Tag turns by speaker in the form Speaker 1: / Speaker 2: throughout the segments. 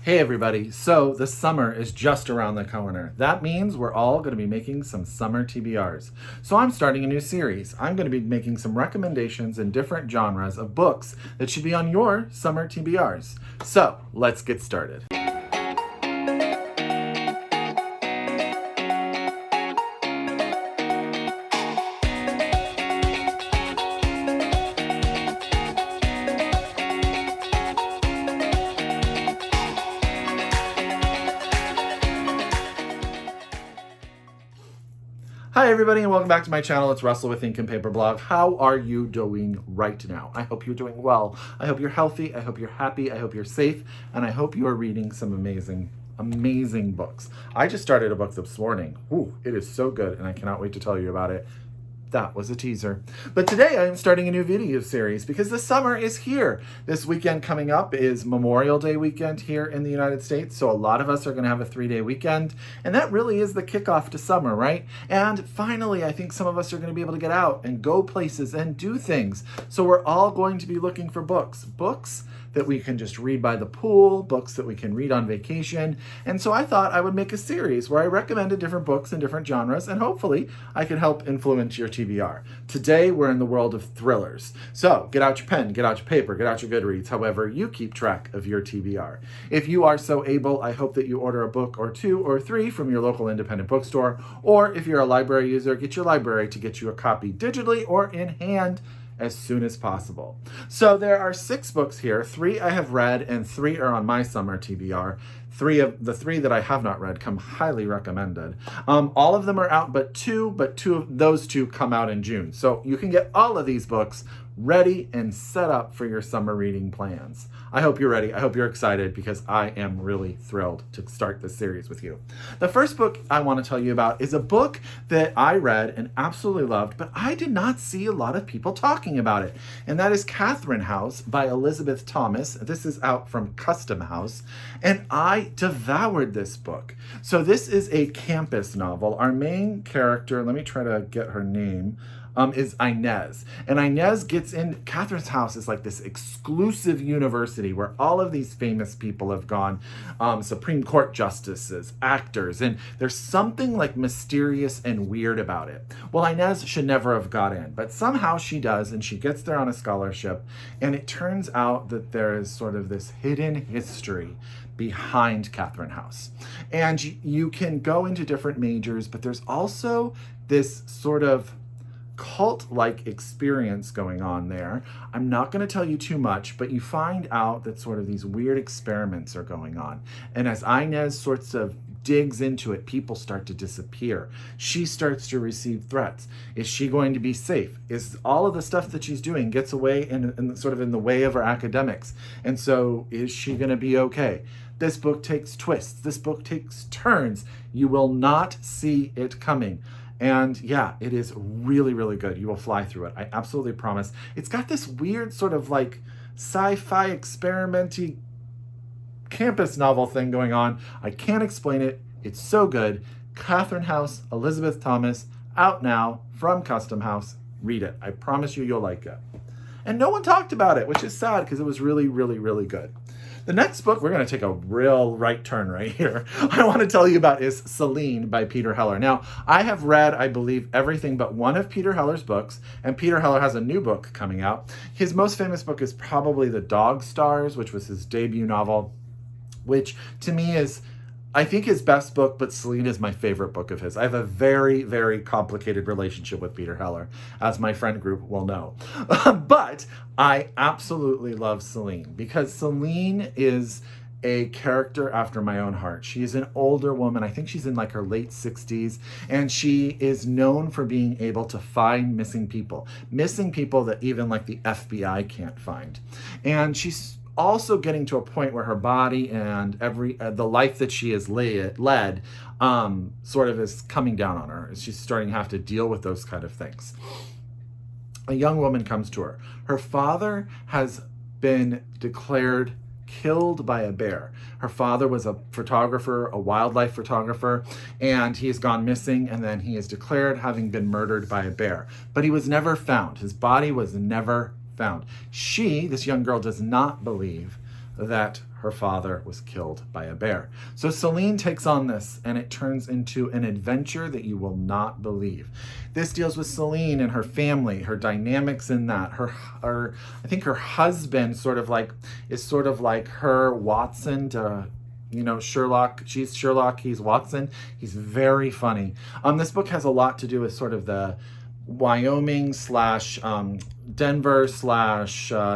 Speaker 1: Hey everybody, so the summer is just around the corner. That means we're all going to be making some summer TBRs. So I'm starting a new series. I'm going to be making some recommendations in different genres of books that should be on your summer TBRs. So let's get started. Hi everybody and welcome back to my channel. It's Russell with Ink and Paper Blog. How are you doing right now? I hope you're doing well. I hope you're healthy. I hope you're happy. I hope you're safe. And I hope you are reading some amazing books. I just started a book this morning. Ooh, it is so good and I cannot wait to tell you about it. That was a teaser. But today I am starting a new video series because the summer is here. This weekend coming up is Memorial Day weekend here in the United States. So a lot of us are going to have a 3-day weekend. And that really is the kickoff to summer, right? And finally, I think some of us are going to be able to get out and go places and do things. So we're all going to be looking for books. Books that we can just read by the pool, books that we can read on vacation. And so I thought I would make a series where I recommended different books in different genres, and hopefully I can help influence your TBR. Today, we're in the world of thrillers. So get out your pen, get out your paper, get out your Goodreads, however you keep track of your TBR. If you are so able, I hope that you order a book or 2 or 3 from your local independent bookstore, or if you're a library user, get your library to get you a copy digitally or in hand as soon as possible. So there are 6 books here. 3 I have read and 3 are on my summer TBR. 3 of the 3 that I have not read come highly recommended. All of them are out but two of those 2 come out in June. So you can get all of these books ready and set up for your summer reading plans. I hope you're ready. I hope you're excited because I am really thrilled to start this series with you. The first book I want to tell you about is a book that I read and absolutely loved, but I did not see a lot of people talking about it. And that is Katherine House by Elisabeth Thomas. This is out from Custom House. And I devoured this book. So this is a campus novel. Our main character, let me try to get her name, is Inez. And Inez gets in, Katherine's House is like this exclusive university where all of these famous people have gone, Supreme Court justices, actors, and there's something like mysterious and weird about it. Well, Inez should never have got in, but somehow she does, and she gets there on a scholarship, and it turns out that there is sort of this hidden history behind Katherine House. And you can go into different majors, but there's also this sort of cult-like experience going on there. I'm not going to tell you too much, but you find out that sort of these weird experiments are going on. And as Inez sorts of digs into it, people start to disappear. She starts to receive threats. Is she going to be safe? Is all of the stuff that she's doing gets away in sort of in the way of her academics? And so is she going to be okay? This book takes twists. This book takes turns. You will not see it coming. And yeah, it is really, really good. You will fly through it. I absolutely promise. It's got this weird sort of like sci-fi experimenty campus novel thing going on. I can't explain it. It's so good. Katherine House, Elisabeth Thomas, out now from Custom House. Read it. I promise you'll like it. And no one talked about it, which is sad because it was really, really, really good. The next book, we're going to take a real right turn right here, I want to tell you about is Celine by Peter Heller. Now, I have read, I believe, everything but one of Peter Heller's books, and Peter Heller has a new book coming out. His most famous book is probably The Dog Stars, which was his debut novel, which to me is, I think, his best book, but Celine is my favorite book of his. I have a very, very complicated relationship with Peter Heller, as my friend group will know. But I absolutely love Celine because Celine is a character after my own heart. She is an older woman. I think she's in like her late 60s, and she is known for being able to find missing people that even like the FBI can't find. And she's also getting to a point where her body and the life that she has led sort of is coming down on her. She's starting to have to deal with those kind of things. A young woman comes to her. Her father has been declared killed by a bear. Her father was a photographer, a wildlife photographer, and he has gone missing, and then he is declared having been murdered by a bear. But he was never found. His body was never found. She, this young girl, does not believe that her father was killed by a bear. So Celine takes on this, and it turns into an adventure that you will not believe. This deals with Celine and her family, her dynamics in that. I think her husband is sort of like her Watson to, Sherlock. She's Sherlock, he's Watson. He's very funny. This book has a lot to do with sort of the Wyoming / Denver /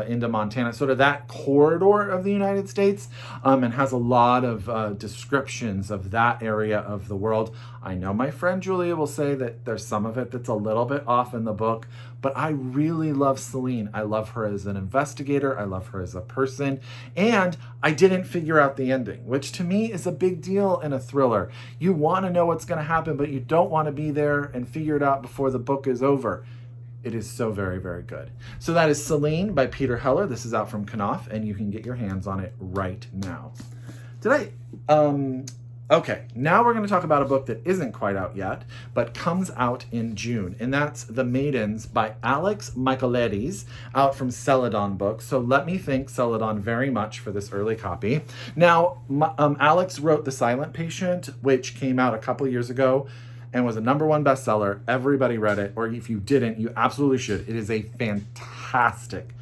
Speaker 1: into Montana, sort of that corridor of the United States, and has a lot of descriptions of that area of the world. I know my friend Julia will say that there's some of it that's a little bit off in the book, but I really love Celine. I love her as an investigator. I love her as a person. And I didn't figure out the ending, which to me is a big deal in a thriller. You want to know what's going to happen, but you don't want to be there and figure it out before the book is over. It is so very, very good. So that is Celine by Peter Heller. This is out from Knopf, and you can get your hands on it right now. Okay, now we're going to talk about a book that isn't quite out yet, but comes out in June, and that's The Maidens by Alex Michaelides, out from Celadon Books. So let me thank Celadon very much for this early copy. Now, Alex wrote The Silent Patient, which came out a couple years ago and was a #1 bestseller. Everybody read it, or if you didn't, you absolutely should. It is a fantastic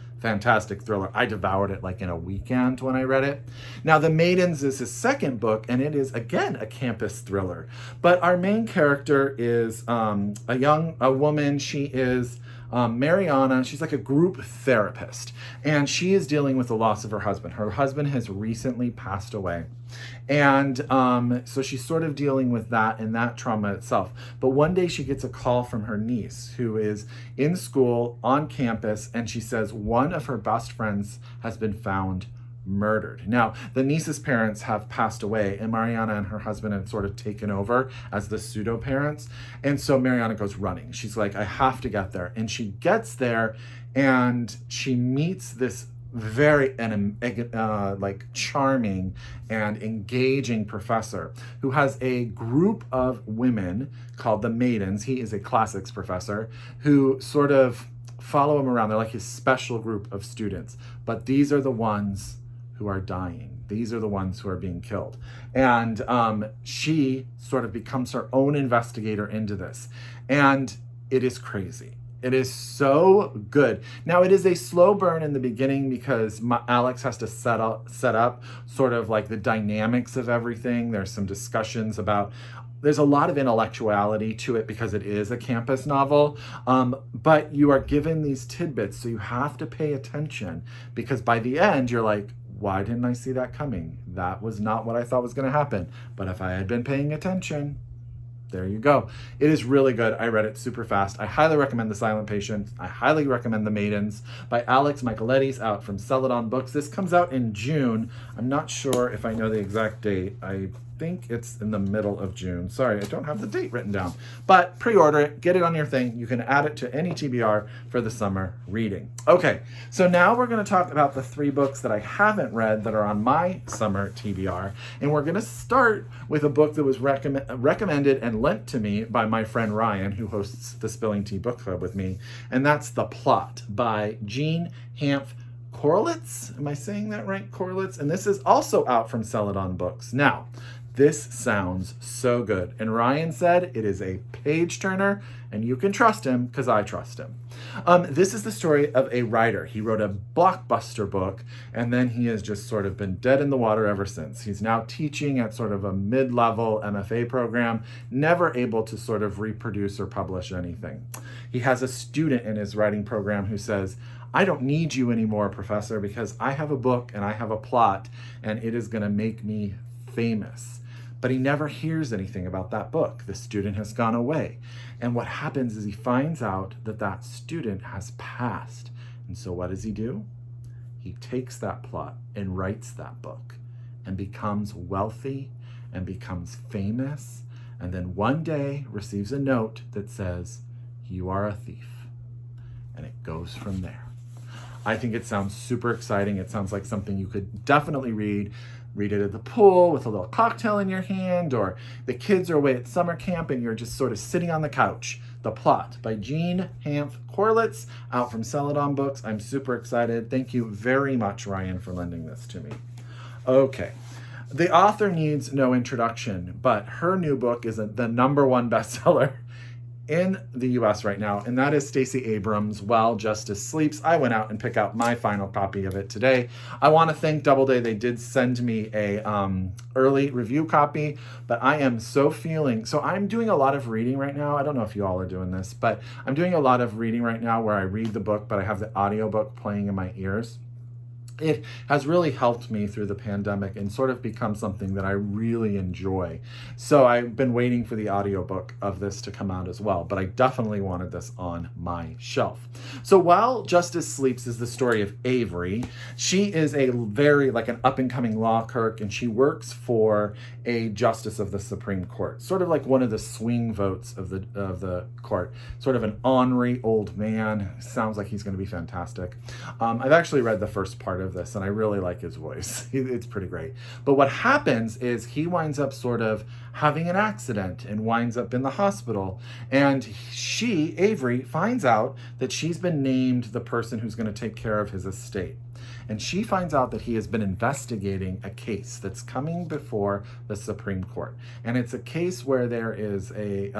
Speaker 1: thriller. I devoured it like in a weekend when I read it. Now, The Maidens is his second book, and it is, again, a campus thriller. But our main character is a woman. She is Mariana. She's like a group therapist, and she is dealing with the loss of her husband. Her husband has recently passed away. And so she's sort of dealing with that and that trauma itself. But one day she gets a call from her niece, who is in school on campus, and she says one of her best friends has been found murdered. Now, the niece's parents have passed away, and Mariana and her husband had sort of taken over as the pseudo-parents. And so Mariana goes running. She's like, I have to get there. And she gets there, and she meets this very charming and engaging professor who has a group of women called the Maidens. He is a classics professor who sort of follow him around. They're like his special group of students. But these are the ones who are dying. These are the ones who are being killed. And she sort of becomes her own investigator into this. And it is crazy. It is so good. Now, it is a slow burn in the beginning because Alex has to set up sort of like the dynamics of everything. There's some discussions about, there's a lot of intellectuality to it because it is a campus novel, but you are given these tidbits, so you have to pay attention, because by the end, you're like, why didn't I see that coming? That was not what I thought was going to happen. But if I had been paying attention, there you go. It is really good. I read it super fast. I highly recommend The Silent Patient. I highly recommend The Maidens by Alex Michaelides, out from Celadon Books. This comes out in June. I'm not sure if I know the exact date. I think it's in the middle of June. Sorry, I don't have the date written down. But pre-order it, get it on your thing. You can add it to any TBR for the summer reading. Okay, so now we're going to talk about the 3 books that I haven't read that are on my summer TBR. And we're going to start with a book that was recommended and lent to me by my friend Ryan, who hosts the Spilling Tea Book Club with me. And that's The Plot by Jean Hanff Korelitz. Am I saying that right? Korelitz. And this is also out from Celadon Books. Now, this sounds so good. And Ryan said it is a page turner, and you can trust him because I trust him. This is the story of a writer. He wrote a blockbuster book, and then he has just sort of been dead in the water ever since. He's now teaching at sort of a mid-level MFA program, never able to sort of reproduce or publish anything. He has a student in his writing program who says, I don't need you anymore, professor, because I have a book and I have a plot, and it is going to make me famous. But he never hears anything about that book. The student has gone away. And what happens is he finds out that that student has passed. And so what does he do? He takes that plot and writes that book and becomes wealthy and becomes famous. And then one day receives a note that says, you are a thief. And it goes from there. I think it sounds super exciting. It sounds like something you could definitely read. Read it at the pool with a little cocktail in your hand, or the kids are away at summer camp and you're just sort of sitting on the couch. The Plot by Jean Hanff Korelitz, out from Celadon Books. I'm super excited. Thank you very much, Ryan, for lending this to me. Okay. The author needs no introduction, but her new book is the #1 bestseller in the US right now, and that is Stacey Abrams' While Justice Sleeps. I went out and picked out my final copy of it today. I want to thank Doubleday. They did send me a early review copy, but I am so I'm doing a lot of reading right now. I don't know if you all are doing this, but I'm doing a lot of reading right now where I read the book, but I have the audiobook playing in my ears. It has really helped me through the pandemic and sort of become something that I really enjoy. So I've been waiting for the audiobook of this to come out as well, but I definitely wanted this on my shelf. So While Justice Sleeps is the story of Avery. She is a very an up-and-coming law clerk, and she works for a justice of the Supreme Court, sort of like one of the swing votes of the court, sort of an ornery old man. Sounds like he's going to be fantastic. I've actually read the first part of this, and I really like his voice. It's pretty great. But what happens is he winds up sort of having an accident and winds up in the hospital, and Avery, finds out that she's been named the person who's going to take care of his estate. And she finds out that he has been investigating a case that's coming before the Supreme Court. And it's a case where there is a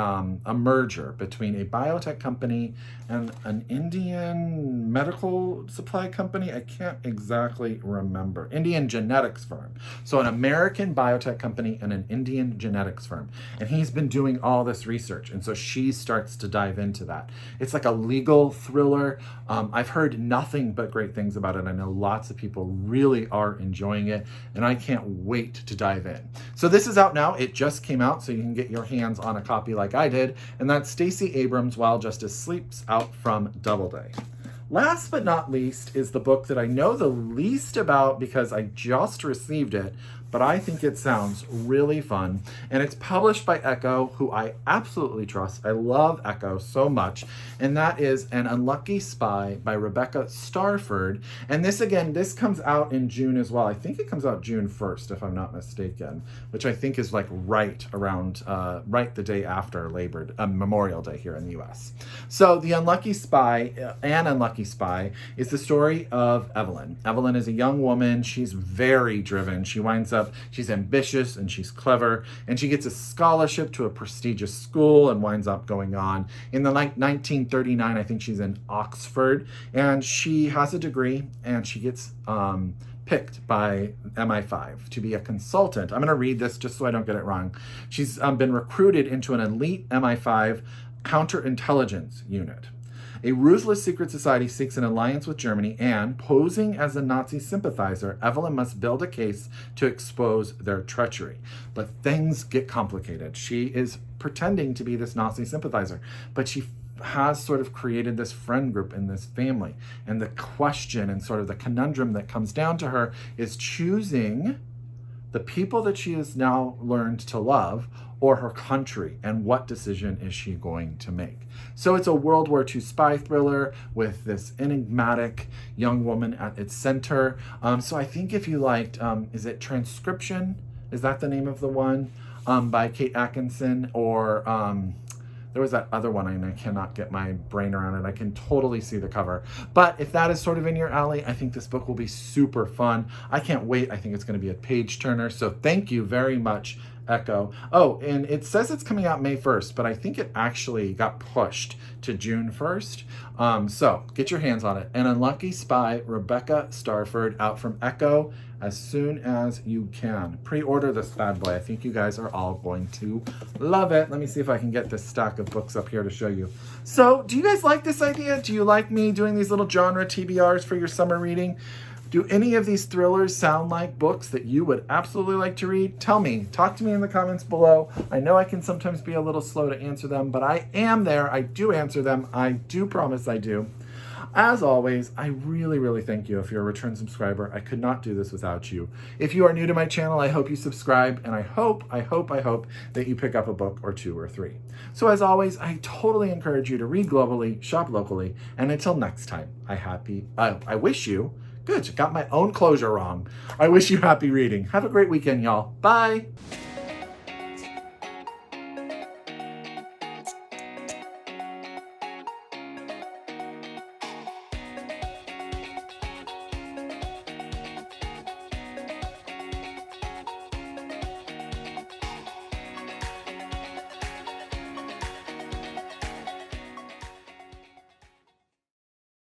Speaker 1: merger between a biotech company and an Indian medical supply company. I can't exactly remember. Indian genetics firm. So an American biotech company and an Indian genetics firm. And he's been doing all this research. And so she starts to dive into that. It's like a legal thriller. I've heard nothing but great things about it. I know lots of people really are enjoying it, and I can't wait to dive in. So this is out now. It just came out, so you can get your hands on a copy like I did, and that's Stacey Abrams' While Justice Sleeps, out from Doubleday. Last but not least is the book that I know the least about because I just received it, but I think it sounds really fun. And it's published by Ecco, who I absolutely trust. I love Ecco so much. And that is An Unlucky Spy by Rebecca Starford. And this comes out in June as well. I think it comes out June 1st, if I'm not mistaken, which I think is right around, right the day after Memorial Day here in the US. So An Unlucky Spy is the story of Evelyn. Evelyn is a young woman. She's very driven. She's ambitious and she's clever, and she gets a scholarship to a prestigious school and winds up going on. In the 1939, I think she's in Oxford, and she has a degree, and she gets picked by MI5 to be a consultant. I'm going to read this just so I don't get it wrong. She's been recruited into an elite MI5 counterintelligence unit. A ruthless secret society seeks an alliance with Germany, and, posing as a Nazi sympathizer, Evelyn must build a case to expose their treachery. But things get complicated. She is pretending to be this Nazi sympathizer, but she has sort of created this friend group in this family. And the question and sort of the conundrum that comes down to her is choosing the people that she has now learned to love or her country, and what decision is she going to make? So it's a World War II spy thriller with this enigmatic young woman at its center. So I think if you liked, is it Transcription? Is that the name of the one? By Kate Atkinson, or there was that other one, and I cannot get my brain around it. I can totally see the cover. But if that is sort of in your alley, I think this book will be super fun. I can't wait. I think it's going to be a page turner. So thank you very much, Ecco. Oh, and it says it's coming out May 1st, but I think it actually got pushed to June 1st. So get your hands on it. An Unlucky Spy, Rebecca Starford, out from Ecco as soon as you can. Pre-order this bad boy. I think you guys are all going to love it. Let me see if I can get this stack of books up here to show you. So do you guys like this idea? Do you like me doing these little genre TBRs for your summer reading? Do any of these thrillers sound like books that you would absolutely like to read? Tell me. Talk to me in the comments below. I know I can sometimes be a little slow to answer them, but I am there. I do answer them. I do promise I do. As always, I really, really thank you if you're a return subscriber. I could not do this without you. If you are new to my channel, I hope you subscribe, and I hope that you pick up a book or 2 or 3. So as always, I totally encourage you to read globally, shop locally, and until next time, I wish you, good, got my own closure wrong. I wish you happy reading. Have a great weekend, y'all. Bye.